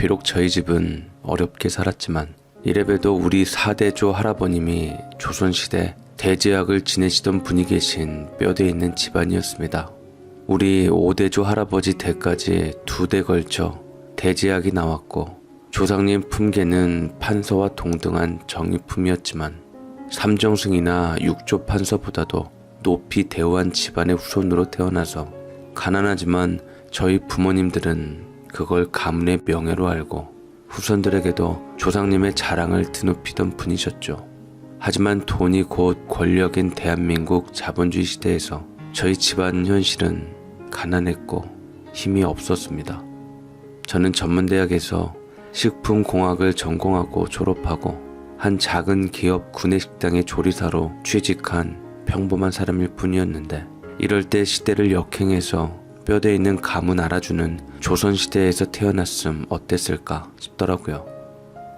비록 저희 집은 어렵게 살았지만 이래봬도 우리 4대조 할아버님이 조선시대 대제학을 지내시던 분이 계신 뼈대 있는 집안이었습니다. 우리 5대조 할아버지 대까지 2대 걸쳐 대제학이 나왔고 조상님 품계는 판서와 동등한 정의품이었지만 삼정승이나 육조 판서보다도 높이 대우한 집안의 후손으로 태어나서 가난하지만 저희 부모님들은 그걸 가문의 명예로 알고 후손들에게도 조상님의 자랑을 드높이던 분이셨죠. 하지만 돈이 곧 권력인 대한민국 자본주의 시대에서 저희 집안 현실은 가난했고 힘이 없었습니다. 저는 전문대학에서 식품공학을 전공하고 졸업하고 한 작은 기업 구내식당의 조리사로 취직한 평범한 사람일 뿐이었는데 이럴 때 시대를 역행해서 뼈대 있는 가문 알아주는 조선시대에서 태어났음 어땠을까 싶더라고요.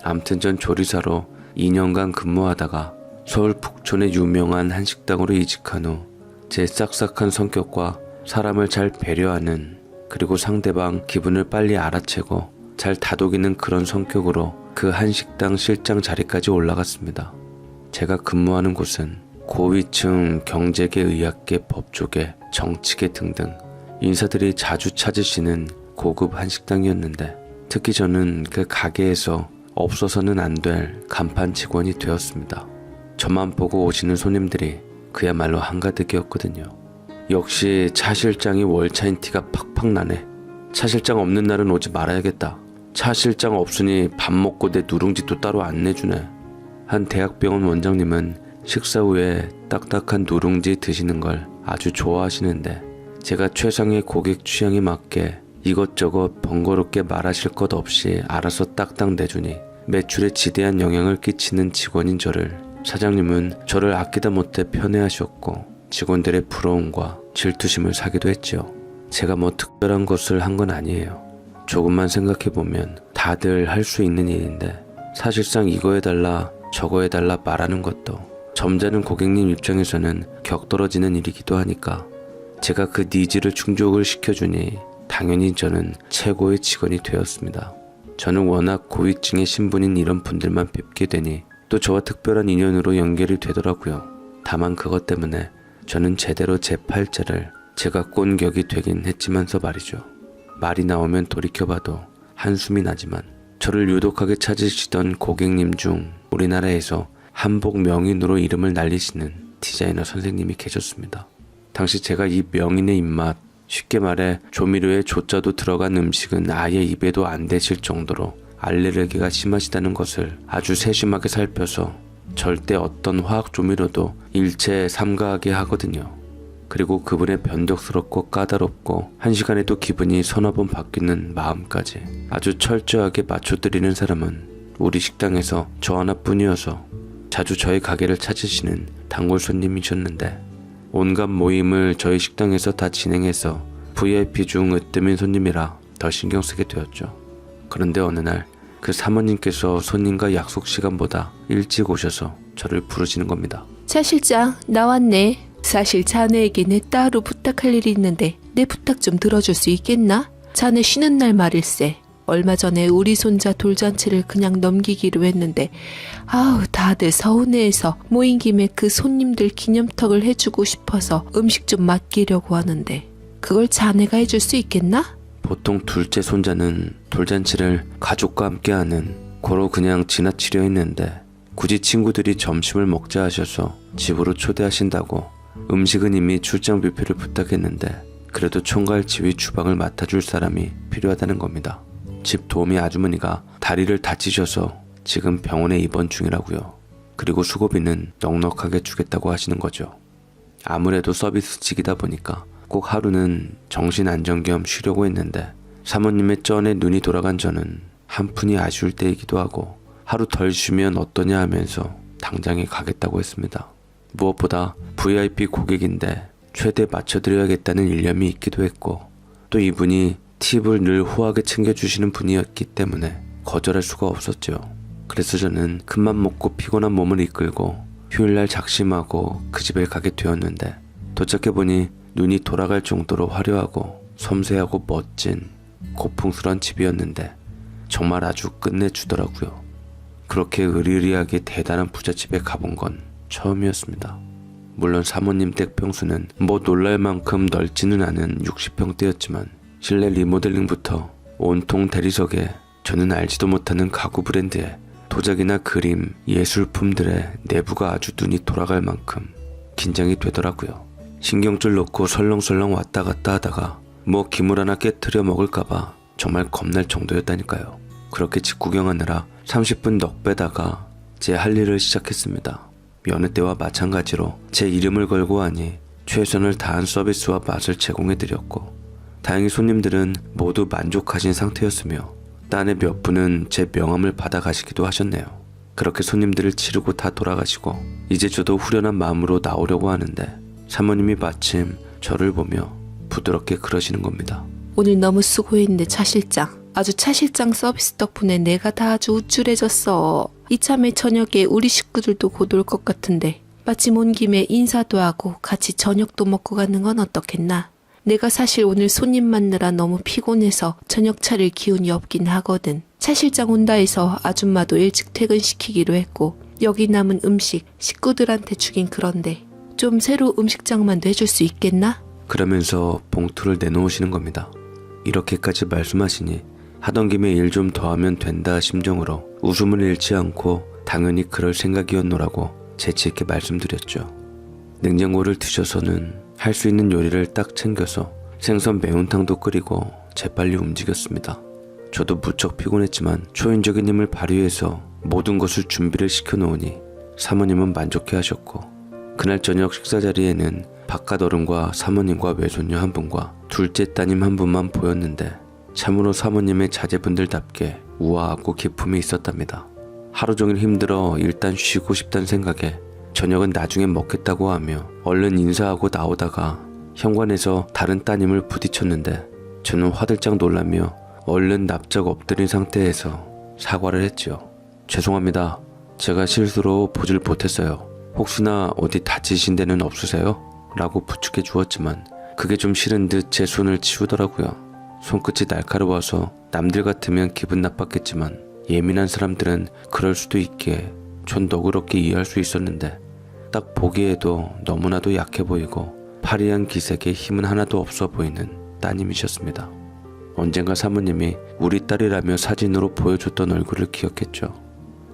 암튼 전 조리사로 2년간 근무하다가 서울 북촌의 유명한 한식당으로 이직한 후 제 싹싹한 성격과 사람을 잘 배려하는 그리고 상대방 기분을 빨리 알아채고 잘 다독이는 그런 성격으로 그 한식당 실장 자리까지 올라갔습니다. 제가 근무하는 곳은 고위층 경제계, 의학계, 법조계, 정치계 등등 인사들이 자주 찾으시는 고급 한식당이었는데 특히 저는 그 가게에서 없어서는 안 될 간판 직원이 되었습니다. 저만 보고 오시는 손님들이 그야말로 한가득이었거든요. 역시 차 실장이 월차인 티가 팍팍 나네. 차 실장 없는 날은 오지 말아야겠다. 차 실장 없으니 밥 먹고 내 누룽지도 따로 안 내주네. 한 대학병원 원장님은 식사 후에 딱딱한 누룽지 드시는 걸 아주 좋아하시는데 제가 최상의 고객 취향에 맞게 이것저것 번거롭게 말하실 것 없이 알아서 딱딱 내주니 매출에 지대한 영향을 끼치는 직원인 저를 사장님은 저를 아끼다 못해 편애하셨고 직원들의 부러움과 질투심을 사기도 했죠. 제가 뭐 특별한 것을 한 건 아니에요. 조금만 생각해보면 다들 할 수 있는 일인데 사실상 이거 해달라 저거 해달라 말하는 것도 점잖은 고객님 입장에서는 격떨어지는 일이기도 하니까 제가 그 니즈를 충족을 시켜주니 당연히 저는 최고의 직원이 되었습니다. 저는 워낙 고위층의 신분인 이런 분들만 뵙게 되니 또 저와 특별한 인연으로 연결이 되더라고요. 다만 그것 때문에 저는 제대로 제 팔자를 제가 꼰 격이 되긴 했지만서 말이죠. 말이 나오면 돌이켜봐도 한숨이 나지만 저를 유독하게 찾으시던 고객님 중 우리나라에서 한복 명인으로 이름을 날리시는 디자이너 선생님이 계셨습니다. 당시 제가 이 명인의 입맛, 쉽게 말해 조미료에 조자도 들어간 음식은 아예 입에도 안 대실 정도로 알레르기가 심하시다는 것을 아주 세심하게 살펴서 절대 어떤 화학 조미료도 일체 삼가하게 하거든요. 그리고 그분의 변덕스럽고 까다롭고 한시간에도 기분이 서너 번 바뀌는 마음까지 아주 철저하게 맞춰드리는 사람은 우리 식당에서 저 하나뿐이어서 자주 저희 가게를 찾으시는 단골 손님이셨는데 온갖 모임을 저희 식당에서 다 진행해서 VIP 중 으뜸인 손님이라 더 신경 쓰게 되었죠. 그런데 어느 날 그 사모님께서 손님과 약속 시간보다 일찍 오셔서 저를 부르시는 겁니다. 차 실장 나왔네. 사실 자네에게는 따로 부탁할 일이 있는데 내 부탁 좀 들어줄 수 있겠나? 자네 쉬는 날 말일세. 얼마 전에 우리 손자 돌잔치를 그냥 넘기기로 했는데 다들 서운해해서 모인 김에 그 손님들 기념턱을 해주고 싶어서 음식 좀 맡기려고 하는데 그걸 자네가 해줄 수 있겠나? 보통 둘째 손자는 돌잔치를 가족과 함께하는 고로 그냥 지나치려 했는데 굳이 친구들이 점심을 먹자 하셔서 집으로 초대하신다고 음식은 이미 출장 뷔페를 부탁했는데 그래도 총괄 지휘 주방을 맡아줄 사람이 필요하다는 겁니다. 집 도우미 아주머니가 다리를 다치셔서 지금 병원에 입원 중이라고요. 그리고 수고비는 넉넉하게 주겠다고 하시는 거죠. 아무래도 서비스직이다 보니까 꼭 하루는 정신안정 겸 쉬려고 했는데 사모님의 쩐에 눈이 돌아간 저는 한푼이 아쉬울 때이기도 하고 하루 덜 쉬면 어떠냐 하면서 당장에 가겠다고 했습니다. 무엇보다 VIP 고객인데 최대 맞춰드려야겠다는 일념이 있기도 했고 또 이분이 팁을 늘 후하게 챙겨주시는 분이었기 때문에 거절할 수가 없었죠. 그래서 저는 큰맘 먹고 피곤한 몸을 이끌고 휴일날 작심하고 그 집에 가게 되었는데 도착해보니 눈이 돌아갈 정도로 화려하고 섬세하고 멋진 고풍스러운 집이었는데 정말 아주 끝내주더라고요. 그렇게 의리의리하게 대단한 부잣집에 가본 건 처음이었습니다. 물론 사모님 댁 평수는 뭐 놀랄 만큼 넓지는 않은 60평대였지만 실내 리모델링부터 온통 대리석에 저는 알지도 못하는 가구 브랜드에 도자기나 그림, 예술품들의 내부가 아주 눈이 돌아갈 만큼 긴장이 되더라고요. 신경줄 놓고 설렁설렁 왔다 갔다 하다가 뭐 기물 하나 깨트려 먹을까봐 정말 겁날 정도였다니까요. 그렇게 집 구경하느라 30분 넋 빼다가 제 할 일을 시작했습니다. 여느 때와 마찬가지로 제 이름을 걸고 하니 최선을 다한 서비스와 맛을 제공해드렸고 다행히 손님들은 모두 만족하신 상태였으며 딴에 몇 분은 제 명함을 받아가시기도 하셨네요. 그렇게 손님들을 치르고 다 돌아가시고 이제 저도 후련한 마음으로 나오려고 하는데 사모님이 마침 저를 보며 부드럽게 그러시는 겁니다. 오늘 너무 수고했네, 차 실장. 아주 차 실장 서비스 덕분에 내가 다 아주 우쭐해졌어. 이참에 저녁에 우리 식구들도 곧 올 것 같은데 마침 온 김에 인사도 하고 같이 저녁도 먹고 가는 건 어떻겠나? 내가 사실 오늘 손님 만나라 너무 피곤해서 저녁 차릴 기운이 없긴 하거든. 차 실장 온다 해서 아줌마도 일찍 퇴근시키기로 했고 여기 남은 음식 식구들한테 주긴 그런데 좀 새로 음식장만도 해줄 수 있겠나? 그러면서 봉투를 내놓으시는 겁니다. 이렇게까지 말씀하시니 하던 김에 일 좀 더 하면 된다 심정으로 웃음을 잃지 않고 당연히 그럴 생각이었노라고 재치있게 말씀드렸죠. 냉장고를 뒤져서는 할 수 있는 요리를 딱 챙겨서 생선 매운탕도 끓이고 재빨리 움직였습니다. 저도 무척 피곤했지만 초인적인 힘을 발휘해서 모든 것을 준비를 시켜놓으니 사모님은 만족해 하셨고 그날 저녁 식사 자리에는 바깥 어른과 사모님과 외손녀 한 분과 둘째 따님 한 분만 보였는데 참으로 사모님의 자제분들답게 우아하고 기품이 있었답니다. 하루 종일 힘들어 일단 쉬고 싶다는 생각에 저녁은 나중에 먹겠다고 하며 얼른 인사하고 나오다가 현관에서 다른 따님을 부딪혔는데 저는 화들짝 놀라며 얼른 납작 엎드린 상태에서 사과를 했지요. 죄송합니다. 제가 실수로 보질 못했어요. 혹시나 어디 다치신 데는 없으세요? 라고 부축해 주었지만 그게 좀 싫은 듯 제 손을 치우더라고요. 손끝이 날카로워서 남들 같으면 기분 나빴겠지만 예민한 사람들은 그럴 수도 있기에 전 너그럽게 이해할 수 있었는데 딱 보기에도 너무나도 약해 보이고 파리한 기색에 힘은 하나도 없어 보이는 따님이셨습니다. 언젠가 사모님이 우리 딸이라며 사진으로 보여줬던 얼굴을 기억했죠.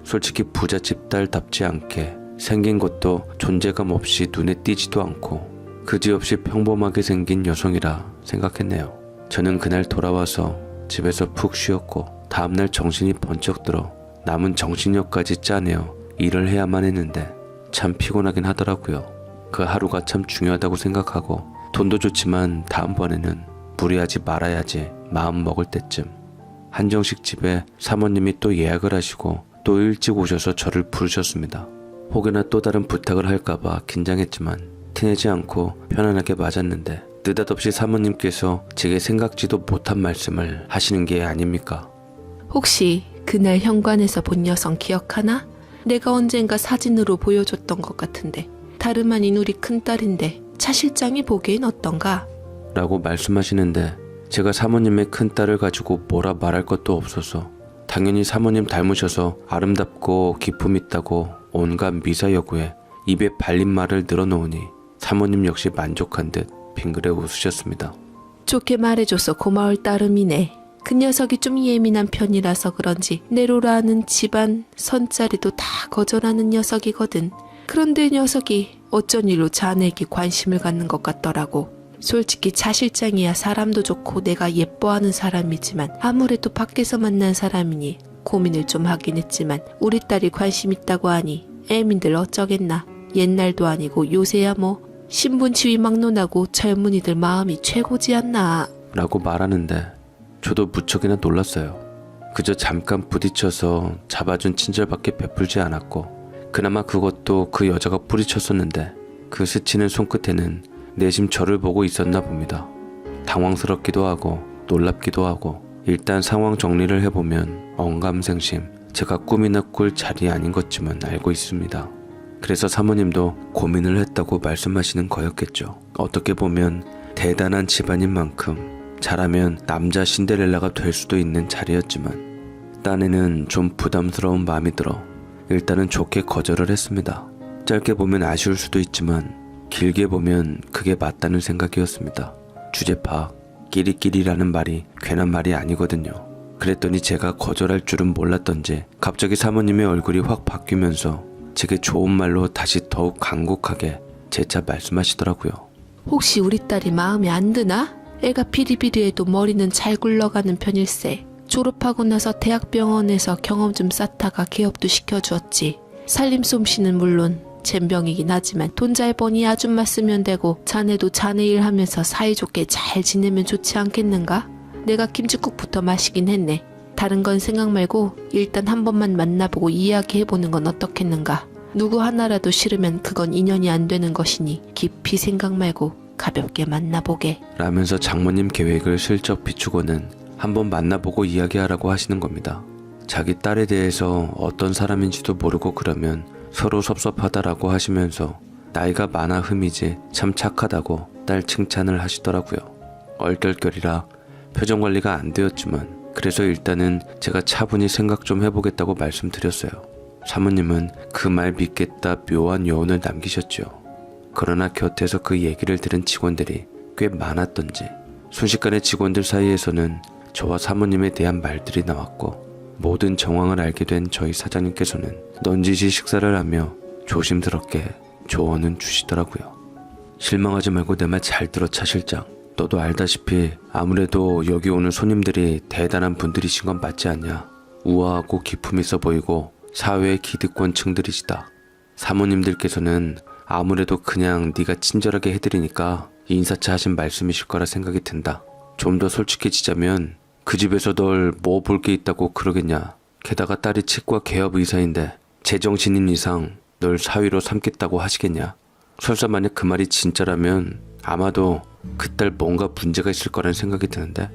솔직히 부잣집 딸답지 않게 생긴 것도 존재감 없이 눈에 띄지도 않고 그지없이 평범하게 생긴 여성이라 생각했네요. 저는 그날 돌아와서 집에서 푹 쉬었고 다음날 정신이 번쩍 들어 남은 정신력까지 짜내어 일을 해야만 했는데 참 피곤하긴 하더라고요. 그 하루가 참 중요하다고 생각하고 돈도 좋지만 다음번에는 무리하지 말아야지 마음 먹을 때쯤 한정식 집에 사모님이 또 예약을 하시고 또 일찍 오셔서 저를 부르셨습니다. 혹여나 또 다른 부탁을 할까봐 긴장했지만 티내지 않고 편안하게 맞았는데 느닷없이 사모님께서 제게 생각지도 못한 말씀을 하시는 게 아닙니까? 혹시 그날 현관에서 본 여성 기억하나? 내가 언젠가 사진으로 보여줬던 것 같은데 다름 아닌 우리 큰딸인데 차 실장이 보기엔 어떤가? 라고 말씀하시는데 제가 사모님의 큰딸을 가지고 뭐라 말할 것도 없어서 당연히 사모님 닮으셔서 아름답고 기품 있다고 온갖 미사여구에 입에 발린 말을 늘어놓으니 사모님 역시 만족한 듯 빙그레 웃으셨습니다. 좋게 말해줘서 고마울 따름이네. 그 녀석이 좀 예민한 편이라서 그런지 내로라 하는 집안 선자리도 다 거절하는 녀석이거든. 그런데 녀석이 어쩐 일로 자네에게 관심을 갖는 것 같더라고. 솔직히 차 실장이야 사람도 좋고 내가 예뻐하는 사람이지만 아무래도 밖에서 만난 사람이니 고민을 좀 하긴 했지만 우리 딸이 관심 있다고 하니 애민들 어쩌겠나. 옛날도 아니고 요새야 뭐 신분지위 막론하고 젊은이들 마음이 최고지 않나. 라고 말하는데 저도 무척이나 놀랐어요. 그저 잠깐 부딪혀서 잡아준 친절밖에 베풀지 않았고 그나마 그것도 그 여자가 뿌리쳤었는데 그 스치는 손끝에는 내심 저를 보고 있었나 봅니다. 당황스럽기도 하고 놀랍기도 하고 일단 상황 정리를 해보면 언감생심 제가 꿈이나 꿀 자리 아닌 것쯤은 알고 있습니다. 그래서 사모님도 고민을 했다고 말씀하시는 거였겠죠. 어떻게 보면 대단한 집안인 만큼 잘하면 남자 신데렐라가 될 수도 있는 자리였지만 딴에는 좀 부담스러운 마음이 들어 일단은 좋게 거절을 했습니다. 짧게 보면 아쉬울 수도 있지만 길게 보면 그게 맞다는 생각이었습니다. 주제 파악, 끼리끼리라는 말이 괜한 말이 아니거든요. 그랬더니 제가 거절할 줄은 몰랐던지 갑자기 사모님의 얼굴이 확 바뀌면서 제게 좋은 말로 다시 더욱 간곡하게 재차 말씀하시더라고요. 혹시 우리 딸이 마음에 안 드나? 애가 비리비리해도 머리는 잘 굴러가는 편일세. 졸업하고 나서 대학병원에서 경험 좀 쌓다가 개업도 시켜주었지. 살림 솜씨는 물론 젬병이긴 하지만 돈 잘 버니 아줌마 쓰면 되고 자네도 자네 일 하면서 사이좋게 잘 지내면 좋지 않겠는가? 내가 김치국부터 마시긴 했네. 다른 건 생각 말고 일단 한 번만 만나보고 이야기해보는 건 어떻겠는가? 누구 하나라도 싫으면 그건 인연이 안 되는 것이니 깊이 생각 말고 가볍게 만나보게. 라면서 장모님 계획을 슬쩍 비추고는 한번 만나보고 이야기하라고 하시는 겁니다. 자기 딸에 대해서 어떤 사람인지도 모르고 그러면 서로 섭섭하다라고 하시면서 나이가 많아 흠이지 참 착하다고 딸 칭찬을 하시더라고요. 얼떨결이라 표정 관리가 안 되었지만 그래서 일단은 제가 차분히 생각 좀 해보겠다고 말씀드렸어요. 사모님은 그 말 믿겠다 묘한 여운을 남기셨죠. 그러나 곁에서 그 얘기를 들은 직원들이 꽤 많았던지 순식간에 직원들 사이에서는 저와 사모님에 대한 말들이 나왔고 모든 정황을 알게 된 저희 사장님께서는 넌지시 식사를 하며 조심스럽게 조언은 주시더라고요. 실망하지 말고 내 말 잘 들어 차 실장. 너도 알다시피 아무래도 여기 오는 손님들이 대단한 분들이신 건 맞지 않냐. 우아하고 기품 있어 보이고 사회의 기득권층들이시다. 사모님들께서는 아무래도 그냥 네가 친절하게 해드리니까 인사차 하신 말씀이실 거라 생각이 든다. 좀 더 솔직해지자면 그 집에서 널 뭐 볼 게 있다고 그러겠냐. 게다가 딸이 치과 개업 의사인데 제정신인 이상 널 사위로 삼겠다고 하시겠냐. 설사 만약 그 말이 진짜라면 아마도 그 딸 뭔가 문제가 있을 거라는 생각이 드는데?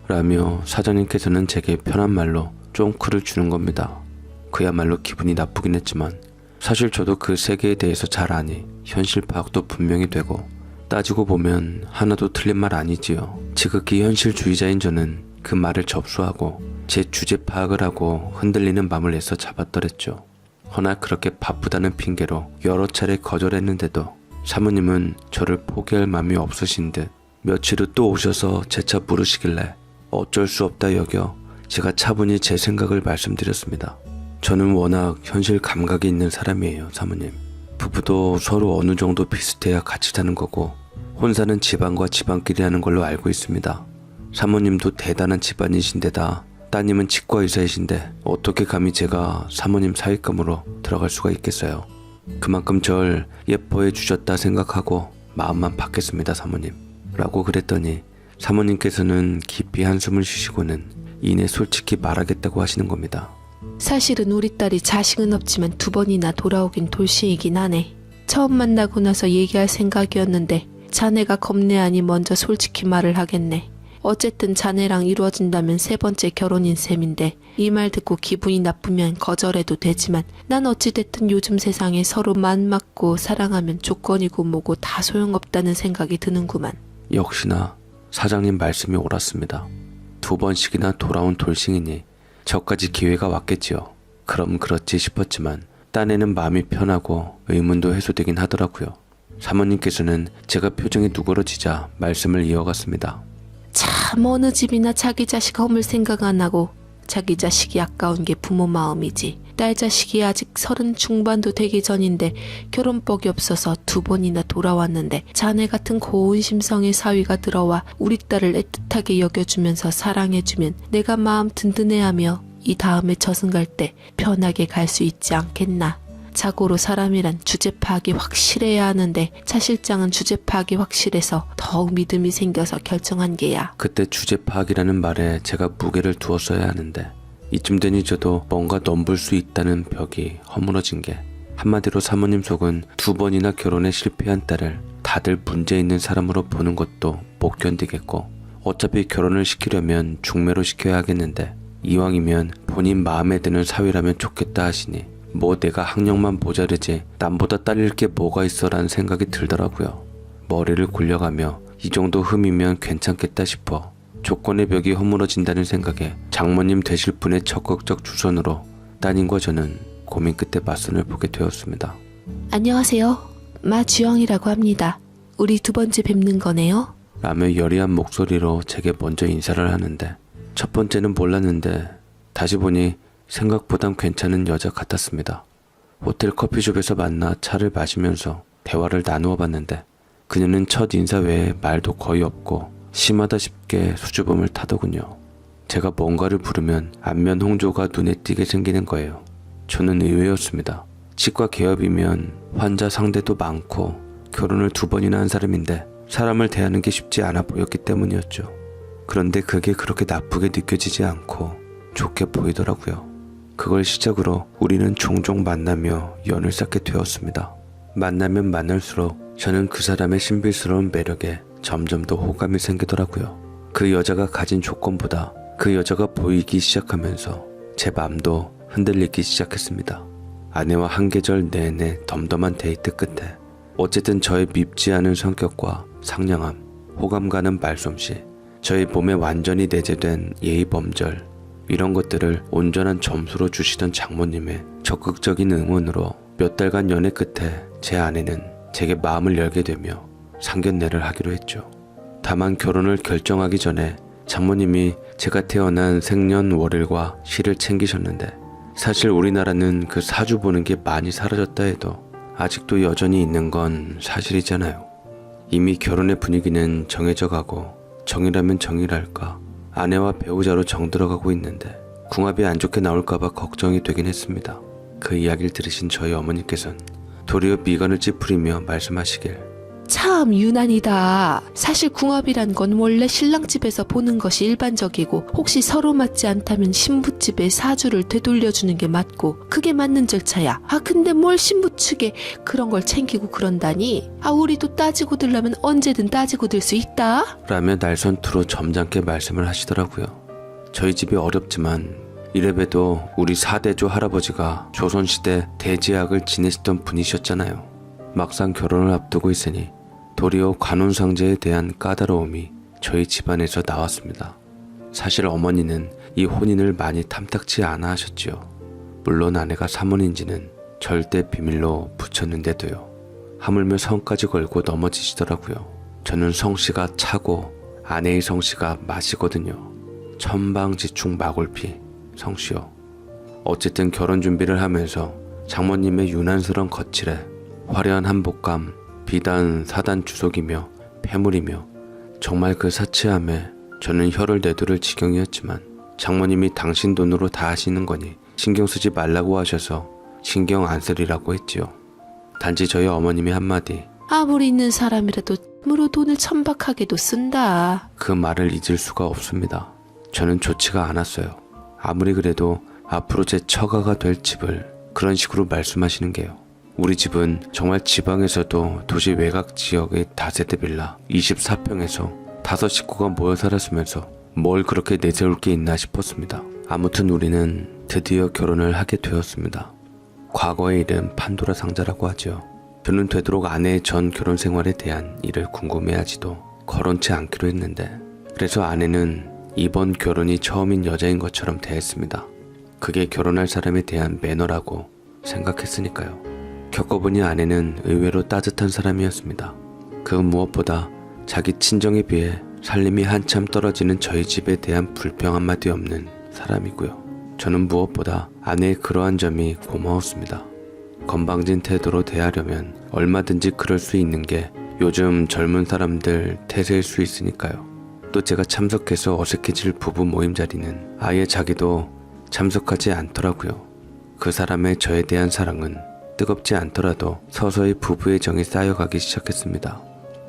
라며 사장님께서는 제게 편한 말로 쫑크를 주는 겁니다. 그야말로 기분이 나쁘긴 했지만 사실 저도 그 세계에 대해서 잘 아니 현실 파악도 분명히 되고 따지고 보면 하나도 틀린 말 아니지요. 지극히 현실주의자인 저는 그 말을 접수하고 제 주제 파악을 하고 흔들리는 마음을 애써 잡았더랬죠. 허나 그렇게 바쁘다는 핑계로 여러 차례 거절했는데도 사모님은 저를 포기할 마음이 없으신 듯 며칠 후 또 오셔서 재차 물으시길래 어쩔 수 없다 여겨 제가 차분히 제 생각을 말씀드렸습니다. 저는 워낙 현실 감각이 있는 사람이에요, 사모님. 부부도 서로 어느 정도 비슷해야 같이 사는 거고 혼사는 집안과 집안끼리 하는 걸로 알고 있습니다. 사모님도 대단한 집안이신데다 따님은 치과 의사이신데 어떻게 감히 제가 사모님 사윗감으로 들어갈 수가 있겠어요. 그만큼 절 예뻐해 주셨다 생각하고 마음만 받겠습니다, 사모님. 라고 그랬더니 사모님께서는 깊이 한숨을 쉬시고는 이내 솔직히 말하겠다고 하시는 겁니다. 사실은 우리 딸이 자식은 없지만 2번이나 돌아오긴 돌싱이긴 하네. 처음 만나고 나서 얘기할 생각이었는데 자네가 겁내하니 먼저 솔직히 말을 하겠네. 어쨌든 자네랑 이루어진다면 3번째 결혼인 셈인데 이 말 듣고 기분이 나쁘면 거절해도 되지만 난 어찌됐든 요즘 세상에 서로 맘 맞고 사랑하면 조건이고 뭐고 다 소용없다는 생각이 드는구만. 역시나 사장님 말씀이 옳았습니다. 2번씩이나 돌아온 돌싱이니 저까지 기회가 왔겠지요. 그럼 그렇지 싶었지만 딴에는 마음이 편하고 의문도 해소되긴 하더라고요. 사모님께서는 제가 표정이 누그러지자 말씀을 이어갔습니다. 참 어느 집이나 자기 자식 허물 생각 안 하고 자기 자식이 아까운 게 부모 마음이지. 딸 자식이 아직 30 중반도 되기 전인데 결혼복이 없어서 2번이나 돌아왔는데 자네 같은 고운 심성의 사위가 들어와 우리 딸을 애틋하게 여겨주면서 사랑해주면 내가 마음 든든해하며 이 다음에 저승 갈 때 편하게 갈 수 있지 않겠나. 자고로 사람이란 주제 파악이 확실해야 하는데 차 실장은 주제 파악이 확실해서 더욱 믿음이 생겨서 결정한 게야. 그때 주제 파악이라는 말에 제가 무게를 두었어야 하는데 이쯤 되니 저도 뭔가 넘볼 수 있다는 벽이 허물어진 게 한마디로 사모님 속은 2번이나 결혼에 실패한 딸을 다들 문제 있는 사람으로 보는 것도 못 견디겠고 어차피 결혼을 시키려면 중매로 시켜야 하겠는데 이왕이면 본인 마음에 드는 사위라면 좋겠다 하시니 뭐 내가 학력만 모자르지 남보다 딸릴 게 뭐가 있어 라는 생각이 들더라고요. 머리를 굴려가며 이 정도 흠이면 괜찮겠다 싶어 조건의 벽이 허물어진다는 생각에 장모님 되실 분의 적극적 주선으로 따님과 저는 고민 끝에 맞선을 보게 되었습니다. 안녕하세요. 마주영이라고 합니다. 우리 두 번째 뵙는 거네요. 라며 여리한 목소리로 제게 먼저 인사를 하는데 첫 번째는 몰랐는데 다시 보니 생각보단 괜찮은 여자 같았습니다. 호텔 커피숍에서 만나 차를 마시면서 대화를 나누어 봤는데 그녀는 첫 인사 외에 말도 거의 없고 심하다 싶게 수줍음을 타더군요. 제가 뭔가를 부르면 안면 홍조가 눈에 띄게 생기는 거예요. 저는 의외였습니다. 치과 개업이면 환자 상대도 많고 결혼을 2번이나 한 사람인데 사람을 대하는 게 쉽지 않아 보였기 때문이었죠. 그런데 그게 그렇게 나쁘게 느껴지지 않고 좋게 보이더라고요. 그걸 시작으로 우리는 종종 만나며 연을 쌓게 되었습니다. 만나면 만날수록 저는 그 사람의 신비스러운 매력에 점점 더 호감이 생기더라고요. 그 여자가 가진 조건보다 그 여자가 보이기 시작하면서 제 마음도 흔들리기 시작했습니다. 아내와 한 계절 내내 덤덤한 데이트 끝에 어쨌든 저의 밉지 않은 성격과 상냥함, 호감 가는 말솜씨, 저의 몸에 완전히 내재된 예의 범절 이런 것들을 온전한 점수로 주시던 장모님의 적극적인 응원으로 몇 달간 연애 끝에 제 아내는 제게 마음을 열게 되며 상견례를 하기로 했죠. 다만 결혼을 결정하기 전에 장모님이 제가 태어난 생년월일과 시를 챙기셨는데 사실 우리나라는 그 사주 보는 게 많이 사라졌다 해도 아직도 여전히 있는 건 사실이잖아요. 이미 결혼의 분위기는 정해져 가고 정이라면 정이랄까 아내와 배우자로 정들어가고 있는데 궁합이 안 좋게 나올까봐 걱정이 되긴 했습니다. 그 이야기를 들으신 저희 어머니께서는 도리어 미간을 찌푸리며 말씀하시길 참 유난이다. 사실 궁합이란 건 원래 신랑 집에서 보는 것이 일반적이고 혹시 서로 맞지 않다면 신부 집에 사주를 되돌려주는 게 맞고 그게 맞는 절차야. 근데 뭘 신부 측에 그런 걸 챙기고 그런다니. 우리도 따지고 들려면 언제든 따지고 들 수 있다. 라며 날선투로 점잖게 말씀을 하시더라고요. 저희 집이 어렵지만 이래봬도 우리 4대조 할아버지가 조선시대 대제학을 지내시던 분이셨잖아요. 막상 결혼을 앞두고 있으니 도리어 관혼상제에 대한 까다로움이 저희 집안에서 나왔습니다. 사실 어머니는 이 혼인을 많이 탐탁치 않아 하셨지요. 물론 아내가 사모인지는 절대 비밀로 붙였는데도요. 하물며 성까지 걸고 넘어지시더라고요. 저는 성씨가 차고 아내의 성씨가 마시거든요. 천방지축 마골피 성씨요. 어쨌든 결혼 준비를 하면서 장모님의 유난스러운 거칠에 화려한 한복감, 비단 사단 주석이며 폐물이며 정말 그 사치함에 저는 혀를 내두를 지경이었지만 장모님이 당신 돈으로 다 하시는 거니 신경 쓰지 말라고 하셔서 신경 안 쓰리라고 했지요. 단지 저희 어머님이 한마디 아무리 있는 사람이라도 으로 돈을 천박하게도 쓴다. 그 말을 잊을 수가 없습니다. 저는 좋지가 않았어요. 아무리 그래도 앞으로 제 처가가 될 집을 그런 식으로 말씀하시는 게요. 우리 집은 정말 지방에서도 도시 외곽 지역의 다세대 빌라 24평에서 5 식구가 모여 살았으면서 뭘 그렇게 내세울 게 있나 싶었습니다. 아무튼 우리는 드디어 결혼을 하게 되었습니다. 과거의 일은 판도라 상자라고 하죠. 저는 되도록 아내의 전 결혼 생활에 대한 일을 궁금해하지도 거론치 않기로 했는데 그래서 아내는 이번 결혼이 처음인 여자인 것처럼 대했습니다. 그게 결혼할 사람에 대한 매너라고 생각했으니까요. 겪어보니 아내는 의외로 따뜻한 사람이었습니다. 그 무엇보다 자기 친정에 비해 살림이 한참 떨어지는 저희 집에 대한 불평 한마디 없는 사람이고요. 저는 무엇보다 아내의 그러한 점이 고마웠습니다. 건방진 태도로 대하려면 얼마든지 그럴 수 있는 게 요즘 젊은 사람들 태세일 수 있으니까요. 또 제가 참석해서 어색해질 부부 모임 자리는 아예 자기도 참석하지 않더라고요. 그 사람의 저에 대한 사랑은 뜨겁지 않더라도 서서히 부부의 정이 쌓여가기 시작했습니다.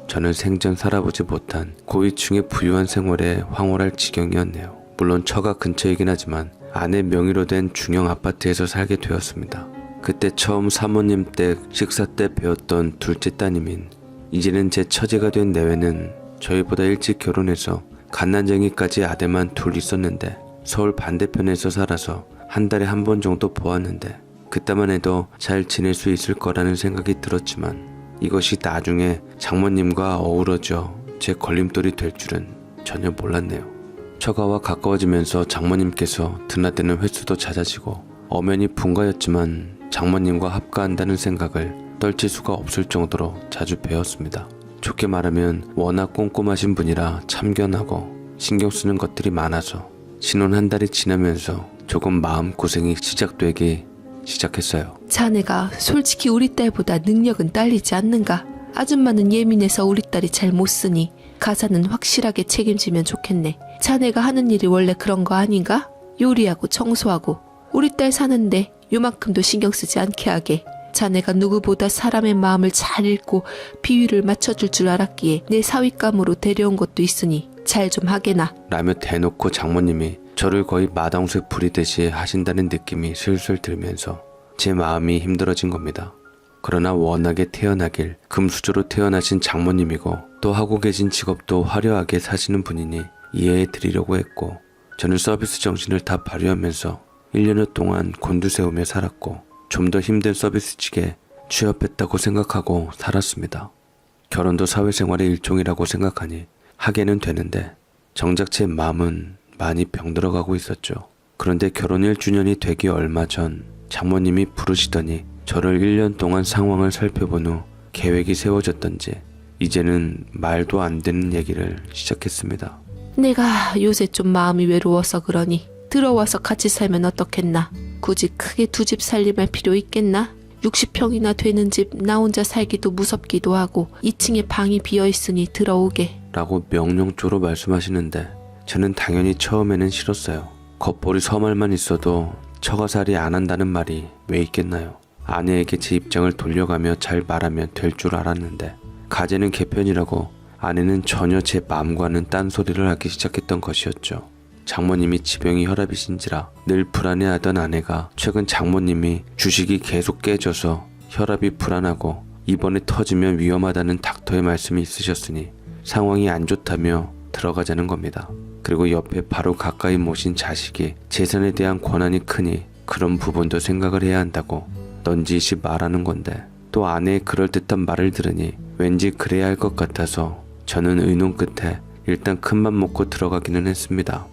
저는 생전 살아보지 못한 고위층의 부유한 생활에 황홀할 지경이었네요. 물론 처가 근처이긴 하지만 아내 명의로 된 중형 아파트에서 살게 되었습니다. 그때 처음 사모님 댁 식사 때 배웠던 둘째 따님인 이제는 제 처제가 된 내외는 저희보다 일찍 결혼해서 갓난쟁이까지 아들만 둘 있었는데 서울 반대편에서 살아서 한 달에 한 번 정도 보았는데 그때만 해도 잘 지낼 수 있을 거라는 생각이 들었지만 이것이 나중에 장모님과 어우러져 제 걸림돌이 될 줄은 전혀 몰랐네요. 처가와 가까워지면서 장모님께서 드나드는 횟수도 잦아지고 엄연히 분가였지만 장모님과 합가한다는 생각을 떨칠 수가 없을 정도로 자주 뵈었습니다. 좋게 말하면 워낙 꼼꼼하신 분이라 참견하고 신경 쓰는 것들이 많아서 신혼 한 달이 지나면서 조금 마음고생이 시작되기 시작했어요. 자네가 솔직히 우리 딸보다 능력은 딸리지 않는가? 아줌마는 예민해서 우리 딸이 잘 못 쓰니 가사는 확실하게 책임지면 좋겠네. 자네가 하는 일이 원래 그런 거 아닌가? 요리하고 청소하고 우리 딸 사는데 요만큼도 신경 쓰지 않게 하게. 자네가 누구보다 사람의 마음을 잘 읽고 비위를 맞춰줄 줄 알았기에 내 사윗감으로 데려온 것도 있으니 잘 좀 하게나. 라며 대놓고 장모님이 저를 거의 마당쇠 부리듯이 하신다는 느낌이 슬슬 들면서 제 마음이 힘들어진 겁니다. 그러나 워낙에 태어나길 금수저로 태어나신 장모님이고 또 하고 계신 직업도 화려하게 사시는 분이니 이해해 드리려고 했고, 저는 서비스 정신을 다 발휘하면서 1년여 동안 곤두세우며 살았고 좀 더 힘든 서비스직에 취업했다고 생각하고 살았습니다. 결혼도 사회생활의 일종이라고 생각하니 하게는 되는데 정작 제 마음은 많이 병들어가고 있었죠. 그런데 결혼 1주년이 되기 얼마 전 장모님이 부르시더니 저를 1년 동안 상황을 살펴본 후 계획이 세워졌던지 이제는 말도 안 되는 얘기를 시작했습니다. 내가 요새 좀 마음이 외로워서 그러니 들어와서 같이 살면 어떻겠나? 굳이 크게 두 집 살림할 필요 있겠나? 60평이나 되는 집 나 혼자 살기도 무섭기도 하고 2층에 방이 비어있으니 들어오게 라고 명령조로 말씀하시는데 저는 당연히 처음에는 싫었어요. 겉보리 서말만 있어도 처가살이 안 한다는 말이 왜 있겠나요? 아내에게 제 입장을 돌려가며 잘 말하면 될 줄 알았는데 가제는 개편이라고 아내는 전혀 제 마음과는 딴소리를 하기 시작했던 것이었죠. 장모님이 지병이 혈압이신지라 늘 불안해하던 아내가 최근 장모님이 주식이 계속 깨져서 혈압이 불안하고 이번에 터지면 위험하다는 닥터의 말씀이 있으셨으니 상황이 안 좋다며 들어가자는 겁니다. 그리고 옆에 바로 가까이 모신 자식이 재산에 대한 권한이 크니 그런 부분도 생각을 해야 한다고 넌지시 말하는 건데, 또 아내의 그럴듯한 말을 들으니 왠지 그래야 할 것 같아서 저는 의논 끝에 일단 큰맘 먹고 들어가기는 했습니다.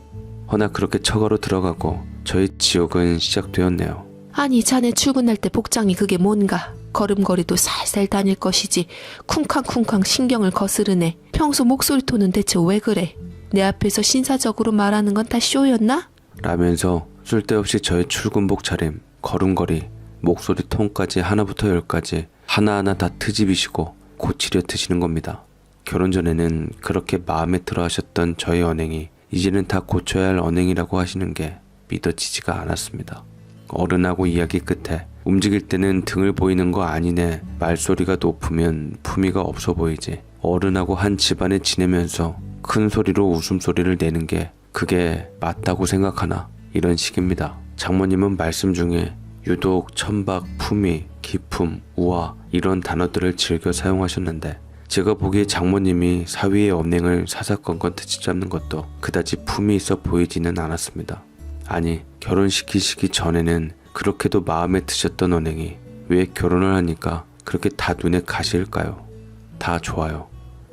허나 그렇게 처가로 들어가고 저의 지옥은 시작되었네요. 아니 자네 출근할 때 복장이 그게 뭔가? 걸음걸이도 살살 다닐 것이지 쿵쾅쿵쾅 신경을 거스르네. 평소 목소리 톤은 대체 왜 그래? 내 앞에서 신사적으로 말하는 건 다 쇼였나? 라면서 쓸데없이 저의 출근복 차림, 걸음걸이, 목소리 톤까지 하나부터 열까지 하나하나 다 트집이시고 고치려 드시는 겁니다. 결혼 전에는 그렇게 마음에 들어 하셨던 저의 언행이 이제는 다 고쳐야 할 언행이라고 하시는 게 믿어지지가 않았습니다. 어른하고 이야기 끝에 움직일 때는 등을 보이는 거 아니네, 말소리가 높으면 품위가 없어 보이지, 어른하고 한 집안에 지내면서 큰 소리로 웃음소리를 내는 게 그게 맞다고 생각하나, 이런 식입니다. 장모님은 말씀 중에 유독 천박, 품위, 기품, 우아 이런 단어들을 즐겨 사용하셨는데 제가 보기에 장모님이 사위의 언행을 사사건건 트집잡는 것도 그다지 품이 있어 보이지는 않았습니다. 아니, 결혼시키시기 전에는 그렇게도 마음에 드셨던 언행이 왜 결혼을 하니까 그렇게 다 눈에 가시일까요? 다 좋아요.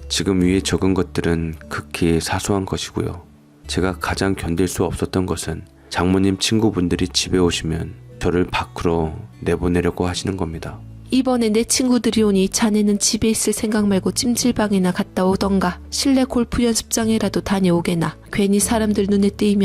지금 위에 적은 것들은 극히 사소한 것이고요. 제가 가장 견딜 수 없었던 것은 장모님 친구분들이 집에 오시면 저를 밖으로 내보내려고 하시는 겁니다. 이번에 내 친구들이 오니 자네는 집에 있을 생각 말고 찜질방이나 갔다 오던가 실내 골프 연습장이라도 다녀오게나. 괜히 사람들 눈에 띄면